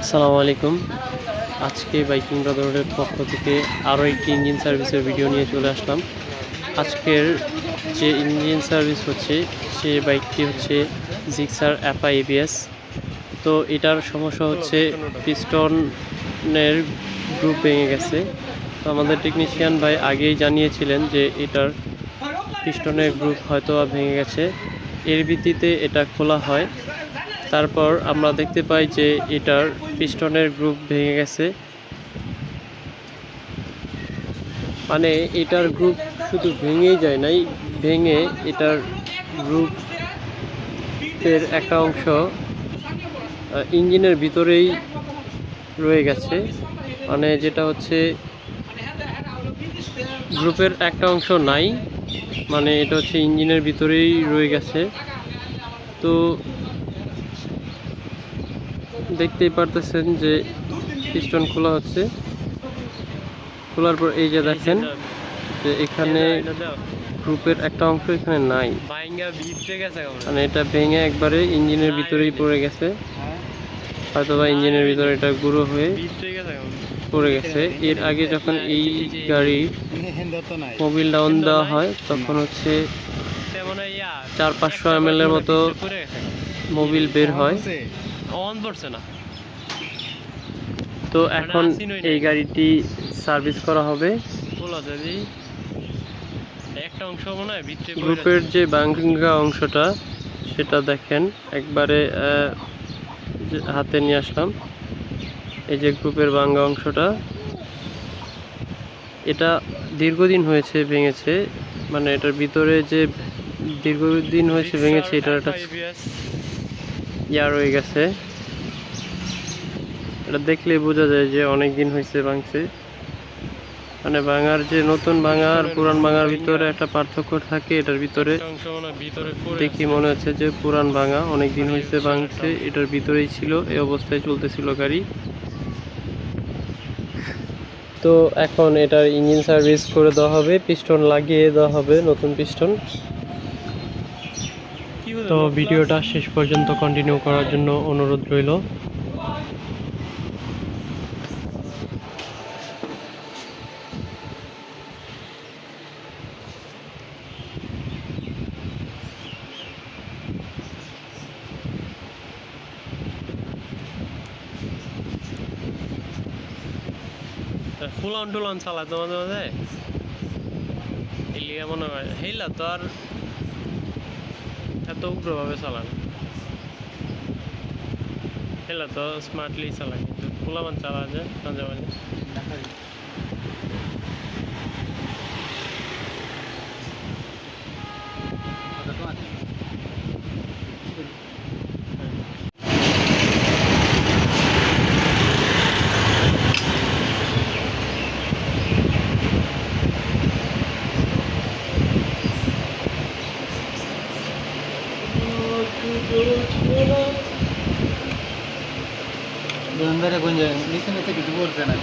আসসালামু আলাইকুম। আজকে বাইকিং ব্রাদারহুডের পক্ষ থেকে আরও একটি ইঞ্জিন সার্ভিসের ভিডিও নিয়ে চলে আসলাম। আজকের যে ইঞ্জিন সার্ভিস হচ্ছে সে বাইকটি হচ্ছে জিক্সার এফআই এবিএস। তো এটার সমস্যা হচ্ছে পিস্টনের গ্রুপ ভেঙে গেছে। তো আমাদের টেকনিশিয়ান ভাই আগেই জানিয়েছিলেন যে এটার পিস্টনের গ্রুপ হয়তো ভেঙে গেছে। এর ভিত্তিতে এটা খোলা হয়। তারপর আমরা দেখতে পাই যে এটার পিস্টনের গ্রুপ ভেঙে গেছে। মানে এটার গ্রুপ শুধু ভেঙেই যায় নাই, ভেঙে এটার গ্রুপের একটা অংশ ইঞ্জিনের ভিতরেই রয়ে গেছে। মানে যেটা হচ্ছে গ্রুপের একটা অংশ নাই, মানে এটা হচ্ছে ইঞ্জিনের ভিতরেই রয়ে গেছে। তো দেখতেই পারতেছেন যে পিস্টন খোলা হচ্ছে। খোলার পর এই যে দেখেন যে এখানে গ্রুপের একটা অংশ এখানে নাই, মানে এটা ভেঙে একবারে ইঞ্জিনের ভিতরেই পড়ে গেছে। হয়তোবা ইঞ্জিনের ভিতরে এটা গুঁড়ো হয়ে পড়ে গেছে। এর আগে যখন এই গাড়ি মোবিল ডাউন দেওয়া হয় তখন হচ্ছে 400-500 ml এর মতো মোবিল বের হয়। তো এখন এই গাড়িটি সার্ভিস করা হবে। গ্রুপের যে ভাঙা অংশটা সেটা দেখেন একবারে হাতে নিয়ে আসলাম। এই যে গ্রুপের ভাঙা অংশটা, এটা দীর্ঘদিন হয়েছে ভেঙেছে, মানে এটার ভিতরে যে দীর্ঘদিন হয়েছে ভেঙেছে এটার একটা ইয়া রয়ে গেছে। এটা দেখলে বোঝা যায় যে অনেক দিন হয়েছে ভাঙছে। মানে ভাঙার যে নতুন ভাঙা আর পুরান ভাঙার ভিতরে একটা পার্থক্য থাকে। এটার ভিতরে দেখি মনে হচ্ছে যে পুরান ভাঙা, অনেক দিন হয়েছে ভাঙছে, এটার ভিতরেই ছিল, এই অবস্থায় চলতেছিল গাড়ি। তো এখন এটার ইঞ্জিন সার্ভিস করে দেওয়া হবে, পিস্টন লাগিয়ে দেওয়া হবে, নতুন পিস্টন। তো ভিডিওটা শেষ পর্যন্ত কন্টিনিউ করার জন্য অনুরোধ রইল। ফুলন টুলন চালায় তো মাঝে মাঝে, এলিয়া মনে হয় হেইলা তো আর এত উগ্রভাবে চালান, হেলা তো স্মার্টলি চালায়, কিন্তু ফুলামান চালা যায় মাঝে মাঝে। নিচে নিচে কিছু বলছে না।